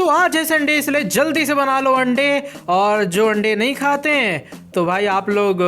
तो आज है संडे, इसलिए जल्दी से बना लो अंडे। और जो अंडे नहीं खाते हैं तो भाई आप लोग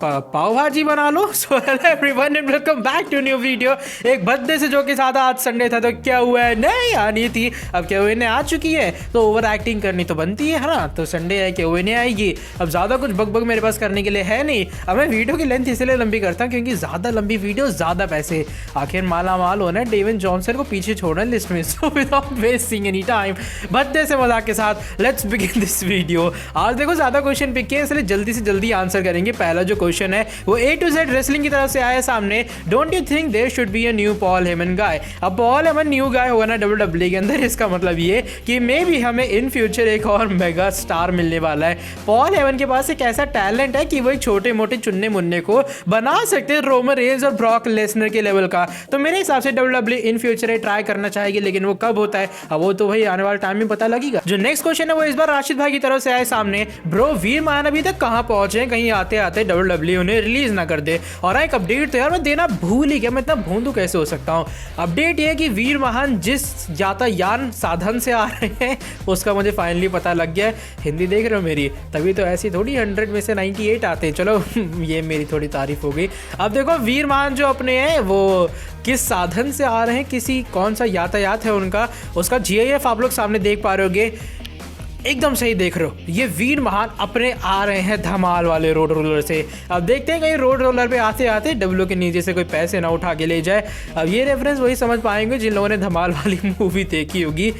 पाव भाजी बना लो। So hello everyone and welcome back to new video. एक भद्दे से जो के साथ आज संडे था तो क्या हुआ है, नहीं आनी थी, अब क्या हुए ने आ चुकी है तो ओवर एक्टिंग करनी तो बनती है ना। तो संडे है, क्या हुए ने आएगी। अब ज़्यादा कुछ बक मेरे पास करने के लिए है नहीं। अब मैं वीडियो की लेंथ इसलिए लंबी करता हूँ क्योंकि ज़्यादा लंबी वीडियो ज़्यादा पैसे। आखिर माला माल होना है, डेविन जॉनसन को पीछे छोड़ना लिस्ट में। So without wasting any time, भद्दे से मजाक के साथ लेट्स बिगिन दिस वीडियो। आज देखो ज़्यादा क्वेश्चन पिक किए इसलिए जल्दी से जल्दी आंसर करेंगे। पहला जो क्वेश्चन है वो A to Z रेसलिंग की तरफ से आया सामने। Don't you think there should be a new Paul Heyman guy. अब पॉल हेमन न्यू गाय होगा ना WWE के अंदर, इसका मतलब ये कि मे बी हमें इन फ्यूचर एक और मेगा स्टार मिलने वाला है। पॉल हेमन के पास एक ऐसा टैलेंट है कि वो एक छोटे मोटे चुन्ने मुन्ने को बना सकते हैं रोमन रेंज और ब्रॉक लेसनर के लेवल का। तो मेरे हिसाब से WWE इन फ्यूचर ट्राई करना चाहेगी, लेकिन वो कब होता है अब वो तो भाई आने वाले टाइम में पता लगेगा। जो नेक्स्ट क्वेश्चन है वो इस बार राशिद भाई की तरफ से आए सामने। ब्रो वीर मान अभी तक कहां पहुंचे, कहीं आते आते WWE उन्हें रिलीज ना कर दे। और एक अपडेट तो यार मैं देना भूल ही गया, मैं इतना भोंदू कैसे हो सकता हूँ। अपडेट ये है कि वीर महान जिस यातायान साधन से आ रहे हैं उसका मुझे फाइनली पता लग गया है। हिंदी देख रहे हो मेरी, तभी तो ऐसी थोड़ी 100 में से 98 आते हैं। चलो ये मेरी थोड़ी तारीफ हो गई। अब देखो वीर महान जो अपने हैं वो किस साधन से आ रहे हैं, किसी कौन सा यातायात है उनका, उसका GIF आप लोग सामने देख पा रहे होगे। एकदम सही देख रहे हो, ये वीर महान अपने आ रहे हैं धमाल वाले रोड रोलर से। अब देखते हैं कहीं रोड रोलर पे आते आते डब्ल्यू के नीचे से कोई पैसे ना उठा के ले जाए। अब ये रेफरेंस वही समझ पाएंगे जिन लोगों ने धमाल वाली मूवी देखी होगी।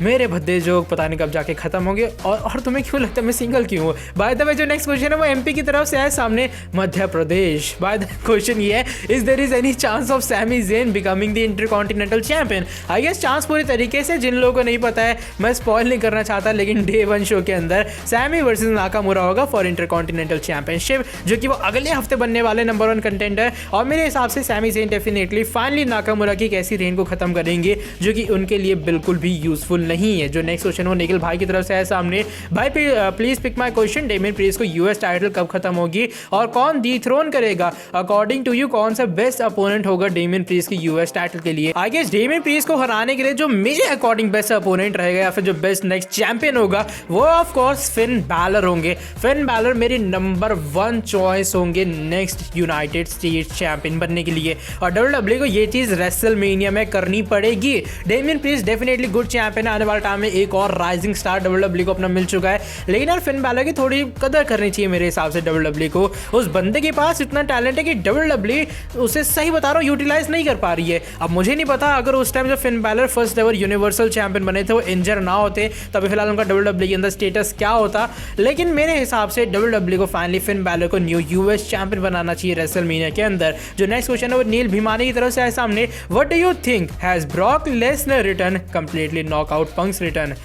मेरे भद्दे जोक पता नहीं कब जाके खत्म होंगे। और तुम्हें क्यों लगता है मैं सिंगल क्यों हूँ। बाय द वे जो नेक्स्ट क्वेश्चन है वो MP की तरफ से है सामने, Madhya Pradesh. By the question ये है, is there is any chance of Sami Zayn becoming the intercontinental champion. I guess chance पूरी तरीके से, जिन लोगों को नहीं पता है मैं स्पॉइल नहीं करना चाहता, लेकिन Day 1 शो के अंदर सैमी वर्सेस नाकामुरा होगा फॉर इंटरकॉन्टिनेंटल चैंपियनशिप, जो कि वो अगले हफ्ते बनने वाले नंबर 1 कंटेंडर। और मेरे हिसाब से Sami Zayn definitely finally Nakamura की एक ऐसी रेन को खत्म करेंगे जो कि उनके लिए बिल्कुल भी यूजफुल नहीं है। जो नेक्स्ट क्वेश्चन वो निखिल भाई की तरफ से है सामने। भाई please pick my question, Damian Priest को US टाइटल कब खत्म होगी और कौन डिथ्रोन करेगा। अकॉर्डिंग टू यू कौन सा बेस्ट अपोनेंट होगा डेमियन प्रीस्ट की US टाइटल के लिए। आई गेस डेमियन प्रीस्ट को हराने के लिए जो मेरे अकॉर्डिंग बेस्ट अपोनेंट रहेगा या फिर जो बेस्ट नेक्स्ट चैंपियन होगा वो ऑफ कोर्स फिन बैलर होंगे। फिन बैलर मेरी नंबर 1 चॉइस होंगे नेक्स्ट यूनाइटेड स्टेट्स चैंपियन बनने के लिए। और WWE को ये चीज रेसलमेनिया में करनी पड़ेगी। Damien priest definitely good champion, आने वाले टाइम में एक और राइजिंग स्टार WWE को अपना मिल चुका है। लेकिन यार फिन बैलर की थोड़ी कदर करनी चाहिए मेरे हिसाब से WWE को। उस बंदे के पास इतना टैलेंट है कि WWE उसे सही बता रहा हूँ यूटिलाइज नहीं कर पा रही है। अब मुझे नहीं पता अगर उस टाइम जब Finn Balor first ever universal champion बने थे वो इंजर ना होते तभी फिलहाल उनका WWE के अंदर स्टेटस क्या होता। लेकिन मेरे हिसाब से WWE को फाइनली फिन बैलर को न्यू US चैंपियन बनाना चाहिए रेसलमेनिया के अंदर। जो नेक्स्ट क्वेश्चन है वो नील भीमानी की तरफ से है सामने। What do you think, has Brock Lesnar return completely knockout Punk's return.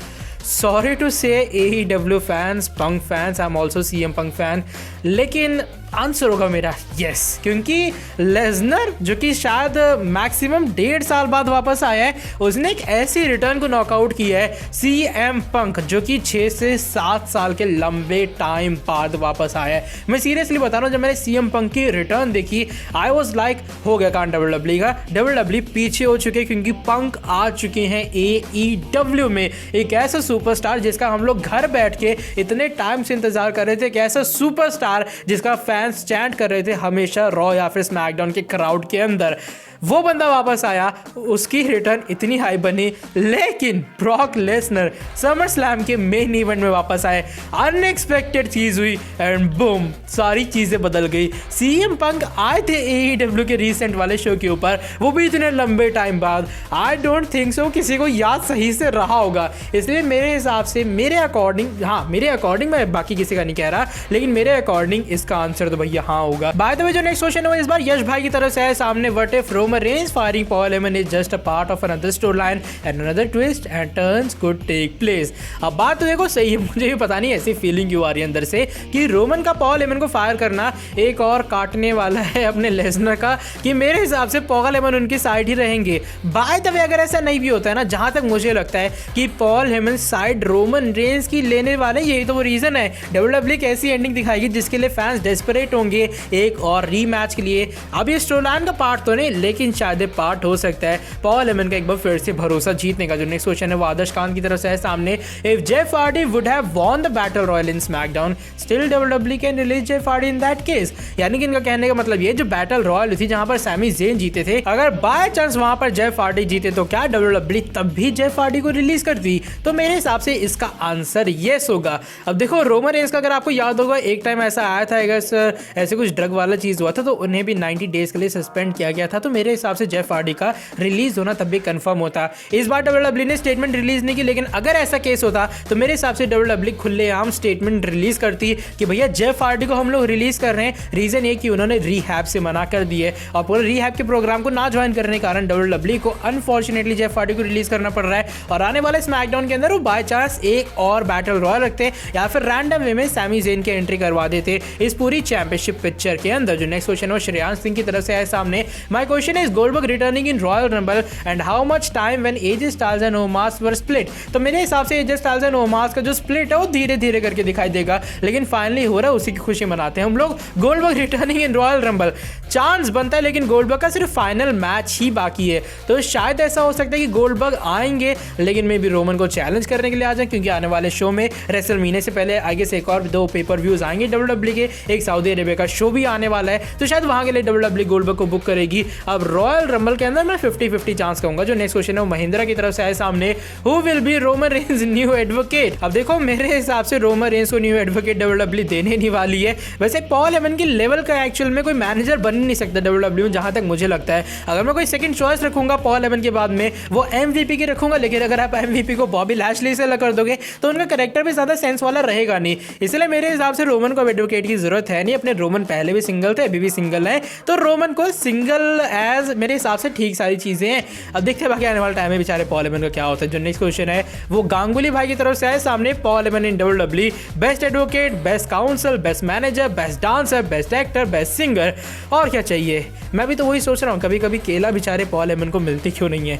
Sorry to say AEW fans, Punk fans, I'm also CM Punk fan, लेकिन आंसर होगा मेरा यस, क्योंकि लेसनर जो कि शायद मैक्सिमम 1.5 साल बाद वापस आया है, उसने एक ऐसी रिटर्न को नॉकआउट किया है CM Punk जो कि 6 से 7 साल के लंबे टाइम बाद वापस आया है। मैं सीरियसली बता रहा हूँ, जब मैंने CM Punk की रिटर्न देखी आई वॉज लाइक हो गया कान WWE का। WWE पीछे हो चुके क्योंकि पंक आ चुके हैं AEW में, एक ऐसा सुपरस्टार जिसका हम लोग घर बैठ के इतने टाइम से इंतजार कर रहे थे, एक ऐसा सुपरस्टार जिसका फैंस चैंट कर रहे थे हमेशा रॉ या फिर स्मैकडाउन के क्राउड के अंदर। वो बंदा वापस आया, उसकी रिटर्न इतनी हाई बनी। लेकिन ब्रॉक लेसनर समर स्लैम के मेन इवेंट में वापस आए, अनएक्सपेक्टेड चीज हुई एंड बूम सारी चीजें बदल गई। CM Punk आए थे AEW के रिसेंट वाले शो के ऊपर, वो भी इतने लंबे टाइम बाद। आई डोंट थिंक सो किसी को याद सही से रहा होगा, इसलिए मेरे हिसाब से मेरे अकॉर्डिंग, हाँ मेरे अकॉर्डिंग, मैं बाकी किसी का नहीं कह रहा, लेकिन मेरे अकॉर्डिंग इसका आंसर तो भैया हाँ होगा। बाय द वे जो नेक्स्ट क्वेश्चन है वो इस बार यश भाई की तरफ से है सामने। What if Roman Reigns firing Paul Heyman is just a part of another story line and another twist and turns could take place. अब बात तो देखो सही है, मुझे भी पता नहीं ऐसी फीलिंग क्यों आ रही है अंदर से कि रोमन का पॉल हेमन को फायर करना एक और काटने वाला है अपने लेसनर का, कि मेरे हिसाब से पॉल हेमन उनकी साइड ही रहेंगे। बाय द वे अगर ऐसा नहीं भी होता है ना, जहां तक मुझे लगता है कि Paul Heyman side Roman Reigns की लेने वाले, यही तो वो रीजन है। WWE एक ऐसी एंडिंग दिखाएगी जिसके लिए फैंस डेस्परेट होंगे एक और रीमैच के लिए। अब ये स्टोरी लाइन का पार्ट तो नहीं, लेकिन लेकिन शायद पार्ट हो सकता है पॉल हेमन का एक बार फिर से भरोसा जीतने का। जो नेक्स्ट क्वेश्चन है वो आदर्श खान की तरफ से है सामने। If Jeff Hardy would have won the battle royal in SmackDown still WWE can release Jeff Hardy in that case. यानी कि इनका कहने का मतलब ये जो बैटल रॉयल थी जहां पर सैमी ज़ेन जीते थे, अगर बाय चांस वहां पर जेफ हार्डी जीते तो क्या डब्ल्यूडब्ल्यूई तब भी जेफ हार्डी को रिलीज करती? तो मेरे हिसाब से इसका आंसर यस होगा। अब देखो रोमन रेंस का अगर आपको याद होगा एक टाइम ऐसा आया था, अगर ऐसे कुछ ड्रग वाला चीज हुआ था तो उन्हें भी 90 डेज के लिए सस्पेंड किया गया था। तो मेरे हिसाब से जेफ हार्डी का रिलीज होना तब भी कंफर्म होता। इस बार डब्ल्यूडब्ल्यूई ने स्टेटमेंट रिलीज नहीं की, लेकिन अगर ऐसा केस होता तो मेरे हिसाब से डब्ल्यूडब्ल्यूई खुलेआम स्टेटमेंट रिलीज करती कि भैया जेफ हार्डी को हम लोग रिलीज कर रहे हैं। रीजन ये कि उन्होंने रिहैब से मना कर दिए और पूरे रिहैब के प्रोग्राम को ना ज्वाइन करने के कारण डब्ल्यूडब्ल्यूई को अनफॉर्चुनेटली जेफ हार्डी को रिलीज करना पड़ रहा है। और आने वाले स्मैकडाउन के अंदर वो बाय चांस एक और बैटल रॉयल रखते हैं या फिर रैंडम वे में सैमी ज़ेन की एंट्री करवा देते इस पूरी चैंपियनशिप पिक्चर के अंदर। जो नेक्स्ट क्वेश्चन है वो श्रेयांश सिंह की तरफ से है सामने। My question is Goldberg returning in royal rumble and how much time when AJ Styles and ओमास were split. तो मेरे हिसाब से एजे स्टाइल्स एंड ओमास का जो स्प्लिट है वो धीरे धीरे करके दिखाई देगा, लेकिन फाइनली हो रहा है, उसी की खुशी मनाते हैं हम लोग। गोल्डबर्ग रिटर्निंग इन रॉयल रंबल चांस बनता है, लेकिन गोल्डबर्ग का सिर्फ फाइनल मैच ही बाकी है। तो शायद ऐसा हो सकता है कि गोल्डबर्ग आएंगे, लेकिन मे बी रोमन को चैलेंज करने के लिए आ जाए, क्योंकि आने वाले शो में रेसलमेनिया से पहले आगे से एक और 2 पेपर व्यूज आएंगे डब्ल्यूडब्ल्यूई के। एक सऊदी अरेबिया का शो भी आने वाला है, तो शायद वहां के लिए डब्ल्यूडब्ल्यूई गोल्डबर्ग को बुक करेगी। अब रॉयल रंबल के अंदर मैं 50-50 चांस कहूंगा। जो नेक्स्ट क्वेश्चन है वो महिंद्रा की तरफ से आए सामने। Who will be Roman Reigns new advocate. अब देखो मेरे हिसाब से रोमन रेंस को न्यू एडवोकेट डब्ल्यूडब्ल्यूई देने नहीं वाली है। वैसे पॉल हेमन की लेवल का एक्चुअल में कोई मैनेजर बन नहीं सकता डब्ल्यूडब्ल्यूई में, जहां तक मुझे लगता है। अगर मैं कोई सेकंड चॉइस रखूंगा पॉल हेमन के बाद में वो एमवीपी की रखूंगा, लेकिन अगर आप एमवीपी को बॉबी लैशली से कर दोगे तो उनका कैरेक्टर भी ज्यादा सेंस वाला रहेगा नहीं। इसलिए मेरे हिसाब से रोमन को एडवोकेट की जरूरत है नहीं। अपने रोमन पहले भी सिंगल थे, अभी भी सिंगल है, तो रोमन को सिंगल एज मेरे हिसाब से ठीक सारी चीजें हैं। अब देखते हैं बाकी आने वाले टाइम में बेचारे पॉल हेमन का क्या होता है। जो नेक्स्ट क्वेश्चन है वो गांगुली भाई की तरफ से आए सामने। Paul Heyman in WWE best advocate, best counsel, best manager, best dancer, best actor, best singer, और क्या चाहिए। मैं भी तो वही सोच रहा हूँ, कभी कभी केला बेचारे पॉल हेमन को मिलती क्यों नहीं है।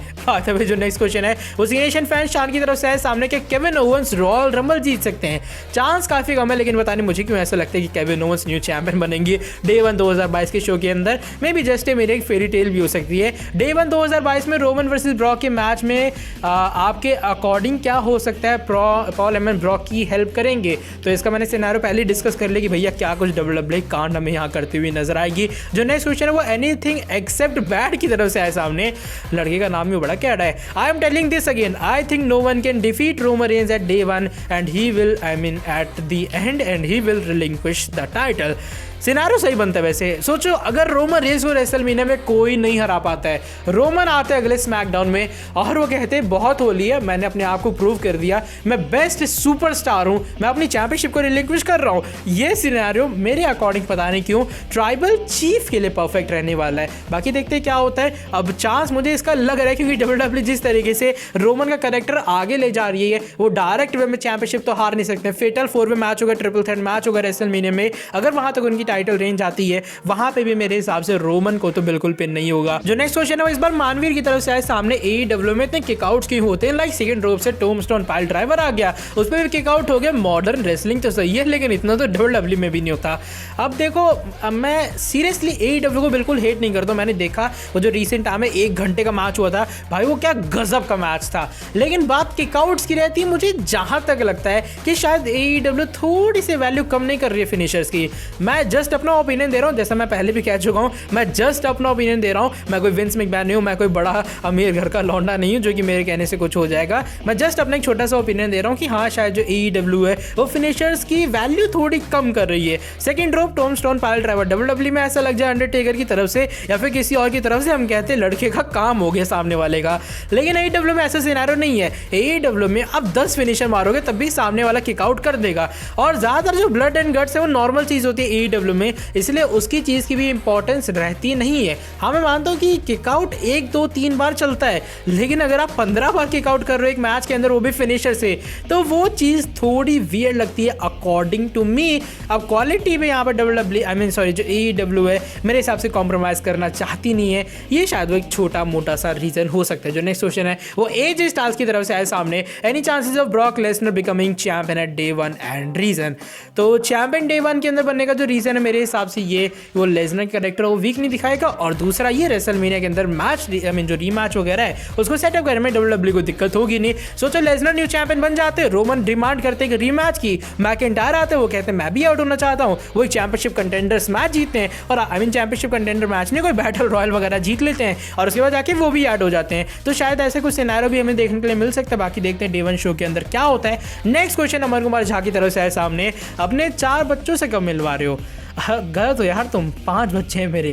जो नेक्स्ट क्वेश्चन है वो एशियन फैन शान की तरफ से है सामने के केविन ओवेंस रॉयल रंबल जीत सकते हैं। चांस काफी कम है, लेकिन पता नहीं मुझे क्यों ऐसा लगता है कि केविन ओवेंस न्यू चैंपियन बनेंगे डे 1 2022 के शो के अंदर। मे बी जस्ट मेरे एक फेरी टेल भी हो सकती है। डे 1 2022 में रोमन वर्सेस ब्रॉक के मैच में आपके अकॉर्डिंग क्या हो सकता है? पॉल हेमन ब्रॉक की हेल्प करेंगे, तो इसका मैंने सिनेरियो पहले डिस्कस कर लिया कि भैया क्या कुछ डब्ल्यूडब्ल्यूई कांड हमें यहाँ करती हुई नजर आएगी। जो नेक्स्ट क्वेश्चन है वो एनीथिंग एक्सेप्ट बैड की तरफ से आए सामने। लड़के का नाम भी बड़ा कैडा है। I am telling this again, I think no one can defeat Roman Reigns at day 1 and he will at the end and he will relinquish the title. Scenario सही बनता है। वैसे सोचो अगर रोमन रेंस को रेसलमेनिया में कोई नहीं हरा पाता है, रोमन आते हैं अगले स्मैकडाउन में और वो कहते हैं बहुत होली है, मैंने अपने आप को प्रूव कर दिया, मैं बेस्ट सुपरस्टार हूं, मैं अपनी चैंपियनशिप को रिलिंक्विश कर रहा हूं। ये सिनेरियो मेरे अकॉर्डिंग पता नहीं क्यों ट्राइबल चीफ के लिए परफेक्ट रहने वाला है। बाकी देखते हैं क्या होता है। अब चांस मुझे इसका लग रहा है क्योंकि डब्ल्यूडब्ल्यूई जिस तरीके से रोमन का कैरेक्टर आगे ले जा रही है, वो डायरेक्ट वे में चैंपियनशिप तो हार नहीं सकते। फेटल 4 में मैच होगा, ट्रिपल थ्रेट मैच होगा रेसलमेनिया में, अगर वहां तक उनकी टाइटल रेंज आती है वहां पे भी मेरे हिसाब से रोमन को तो बिल्कुल पिन नहीं होगा। जो नेक्स्ट क्वेश्चन है वो इस बार मानवीर की तरफ से आए सामने। एईडब्ल्यू में इतने किकआउट्स क्यों होते हैं? लाइक सेकंड रोप से टोमस्टोन पाइल ड्राइवर आ गया, उस पर भी किकआउट हो गया। मॉडर्न रेसलिंग तो सही है, लेकिन इतना तो डब्ल्यूडब्ल्यूई में भी नहीं होता। अब देखो मैं सीरियसली एईडब्ल्यू को बिल्कुल हेट नहीं करता। मैंने देखा वो जो रिसेंट टाइम में 1 घंटे का मैच हुआ था, भाई वो क्या गजब का मैच था। लेकिन बात किकआउट्स की रहती है, मुझे जहां तक लगता है कि शायद एईडब्ल्यू थोड़ी सी वैल्यू कम नहीं कर रही है फिनिशर्स की। मैं जस्ट अपना ओपिनियन दे रहा हूं, जैसा मैं पहले भी कह चुका हूं, मैं जस्ट अपना ओपिनियन दे रहा हूं। मैं कोई विंस मैकमैन नहीं हूं, मैं कोई बड़ा अमीर घर का लौंडा नहीं हूं जो कि मेरे कहने से कुछ हो जाएगा। मैं जस्ट अपना एक छोटा सा ओपिनियन दे रहा हूं कि हाँ शायद जो एईडब्ल्यू है वो फिनिशर्स की वैल्यू थोड़ी कम कर रही है। Second drop tombstone pile driver WWE में ऐसा लग जाए अंडरटेकर की तरफ से या फिर किसी और की तरफ से, हम कहते हैं लड़के का काम हो गया सामने वाले का। लेकिन एईडब्ल्यू में ऐसा सिनेरियो नहीं है। एईडब्ल्यू में अब 10 फिनिशर मारोगे तब भी सामने वाला किकआउट कर देगा, और ज्यादातर जो ब्लड एंड गट्स है वो नॉर्मल चीज होती है एईडब्ल्यू में, इसलिए उसकी चीज की भी इंपॉर्टेंस रहती नहीं है। हाँ मैं मानता हूँ कि किकआउट 1 2 3 बार चलता है, लेकिन अगर आप 15 बार किकआउट कर रहे हो एक मैच के अंदर, वो भी फिनिशर से, तो वो चीज थोड़ी वियर्ड लगती है अकॉर्डिंग टू मी। अब क्वालिटी में यहाँ पर डब्ल्यूडब्ल्यूई जो एईडब्ल्यू है मेरे हिसाब से कॉम्प्रोमाइज करना चाहती नहीं है। ये शायद वो एक छोटा मोटा सा रीजन हो सकता है। जो नेक्स्ट क्वेश्चन है वो एजे स्टाइल्स की तरफ से आए सामने। Any chances of Brock Lesnar becoming champion at day 1 and reason. तो चैंपियन डे 1 के अंदर बनने का जो रीजन है है मेरे हिसाब से ये वो लेसनर के कैरेक्टर को वीक नहीं दिखाएगा, और दूसरा ये रेसलमेनिया के अंदर मैच आई मीन जो रीमैच वगैरह है उसको सेटअप करने में डब्ल्यूडब्ल्यू को दिक्कत होगी नहीं। सोचो लेसनर न्यू चैंपियन बन जाते, रोमन डिमांड करते कि रीमैच की, मैकिंटायर आते, वो कहते हैं मैं भी आउट होना चाहता हूँ, वो चैंपियनशिप कंटेंडर्स मैच जीतते हैं, और I mean championship contender match नहीं कोई बैटल रॉयल वगैरह जीत लेते हैं, और उसके बाद जाके वो भी ऐड हो जाते हैं। तो शायद ऐसे कुछ सिनेरियो भी हमें देखने के लिए मिल सकता है। बाकी देखते हैं डे 1 शो के अंदर क्या होता है। नेक्स्ट क्वेश्चन अमर कुमार झा की तरफ से है सामने, अपने 4 बच्चों से कब मिलवा रहे हो? गलत हो यार, तुम 5 बच्चे हैं मेरे,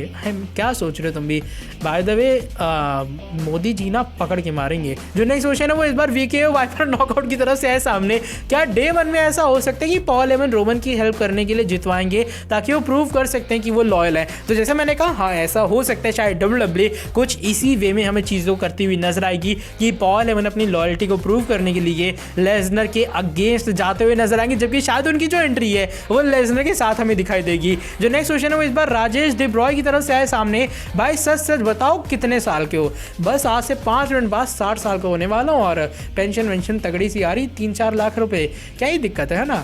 क्या सोच रहे हो तुम भी। बाय द वे मोदी जी ना पकड़ के मारेंगे। जो नेक्स्ट क्वेश्चन है वो इस बार वीकेओ वाइपर नॉकआउट की तरफ से है सामने, क्या डे 1 में ऐसा हो सकता है कि पॉल हेमन रोमन की हेल्प करने के लिए जितवाएंगे ताकि वो प्रूव कर सकते हैं कि वो लॉयल है? तो जैसे मैंने कहा हाँ ऐसा हो सकता है, शायद डब्ल्यूडब्ल्यू कुछ इसी वे में हमें चीज़ों करती हुई नजर आएगी कि पॉल हेमन अपनी लॉयल्टी को प्रूव करने के लिए लेसनर के अगेंस्ट जाते हुए नजर आएंगे, जबकि शायद उनकी जो एंट्री है वो लेसनर के साथ हमें दिखाई देगी। जो नेक्स्ट क्वेश्चन है वो इस बार राजेश डिब्रॉय की तरफ से आए सामने, भाई सच सच बताओ कितने साल के हो? बस आज से 5 मिनट बाद 60 साल का होने वाला हूँ, और पेंशन तगड़ी सी आ रही, 3-4 लाख रुपए, क्या ही दिक्कत है ना।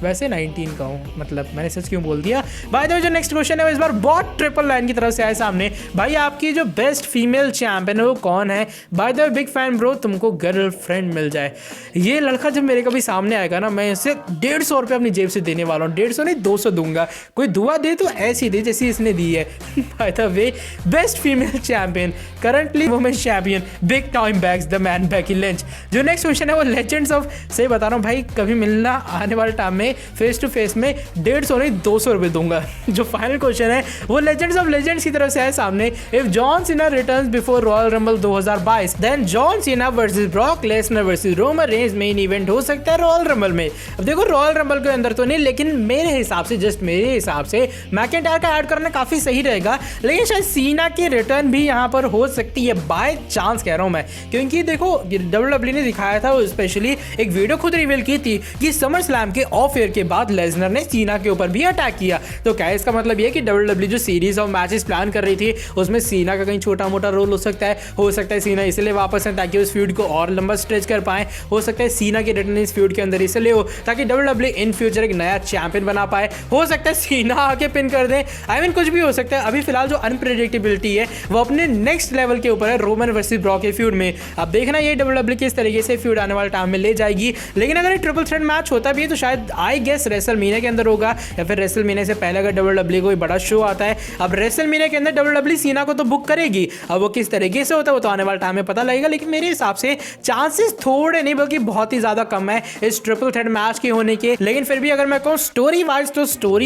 वैसे 19 का हूँ, मतलब मैंने सच क्यों बोल दिया। बाय द वे जो नेक्स्ट क्वेश्चन है वो इस बार बॉट 999 की तरफ से आए सामने, भाई आपकी जो बेस्ट फीमेल चैंपियन है वो कौन है? By the way big fan bro, तुमको गर्लफ्रेंड मिल जाए। ये लड़का जब मेरे कभी सामने आएगा ना, मैं इसे 150 रुपये अपनी जेब से देने वाला हूँ, 150 नहीं 200 दूंगा। कोई दुआ दे तो ऐसी दे जैसी इसने दी है। By the way best female champion, currently women's champion, big time Becks the man Becky Lynch. जो नेक्स्ट क्वेश्चन है वो लेजेंड्स ऑफ से बता रहा हूँ भाई, कभी मिलना आने वाले टाइम में फेस टू फेस में 150 नहीं 200 रुपये दूंगा। जो फाइनल क्वेश्चन है वो लेजेंड्स ऑफ लेजेंड्स की तरफ से है सामने, if John Cena returns before Royal Rumble 2022 then John Cena versus Brock Lesnar versus Roman Reigns main event हो सकता है रॉयल रंबल में। अब देखो रॉयल रंबल के अंदर तो नहीं, लेकिन मेरे हिसाब से जस्ट मेरे हिसाब से मैकिंटायर का ऐड करना काफी सही रहेगा, लेकिन शायद सीना की रिटर्न भी यहाँ पर हो सकती है, बाय चांस कह रहा हूँ मैं। क्योंकि देखो डब्ल्यूडब्ल्यू ने दिखाया था, वो स्पेशली एक वीडियो खुद रिवील की थी कि समर स्लैम के ऑफ एयर के बाद लेसनर ने सीना के ऊपर भी अटैक किया। तो क्या इसका मतलब ये कि डब्ल्यूडब्ल्यू जो सीरीज ऑफ मैचेस प्लान कर रही थी उसमें सीना का कहीं छोटा मोटा रोल हो सकता है सीना इसलिए वापस है ताकि उस फ्यूड को और लंबा स्ट्रेच कर पाए, हो सकता है सीना की रिटर्न इस फ्यूड के अंदर इसलिए हो ताकि डब्ल्यूडब्ल्यू इन फ्यूचर एक नया चैंपियन बना पाए, हो सकता है सीना आके पिन कर दे, आई मीन कुछ भी हो सकता है। अभी फिलहाल जो अनप्रेडिक्टेबिलिटी है वो अपने नेक्स्ट लेवल के ऊपर है रोमन वर्सेस ब्रॉक के फ्यूड में। अब देखना ये डब्ल्यूडब्ल्यू किस तरीके से फ्यूड आने वाले टाइम में ले जाएगी, लेकिन अगर ट्रिपल थ्रेट मैच होता भी है तो शायद आई गेस रेसलमेनिया के अंदर होगा, या फिर रेसलमेनिया से पहले अगर डब्ल्यूडब्ल्यू कोई बड़ा शो आता है। अब रेसलमेनिया के अंदर डब्ल्यूडब्ल्यू सीना को तो बुक करेगी, अब वो किस तरीके से होता है वो तो आने वाले टाइम में पता लगेगा, लेकिन मेरे हिसाब से चांसेस थोड़े नहीं बल्कि बहुत ही ज्यादा कम है इस ट्रिपल थ्रेट मैच के होने के। लेकिन फिर भी अगर मैं कहूँ स्टोरी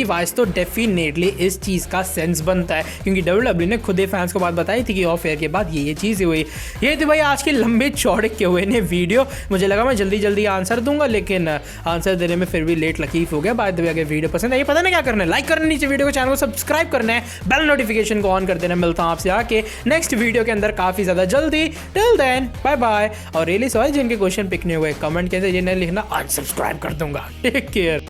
वाइज तो डेफिनेटली इस चीज का सेंस बनता है, क्योंकि डब्ल्यूडब्ल्यू ने खुद ही फैंस को बात बताई थी कि ऑफ एयर के बाद ये चीजें हुई। ये थी भाई आज की लंबे चौड़े के हुए ने वीडियो, मुझे लगा मैं जल्दी आंसर दूंगा, लेकिन आंसर देने में फिर भी लेट लकीफ हो गया। बाय द वे अगर वीडियो पसंद आई पता नहीं क्या करना है, लाइक करना नीचे वीडियो को, चैनल को सब्सक्राइब करना है, बेल नोटिफिकेशन को ऑन कर देना। मिलता हूं आपसे आके नेक्स्ट वीडियो के अंदर काफी ज्यादा जल्दी। Till then bye bye. और रियली सॉरी जिनके क्वेश्चन पिक नहीं हुए कमेंट के जरिए लिखना, आज सब्सक्राइब कर दूंगा। Take care.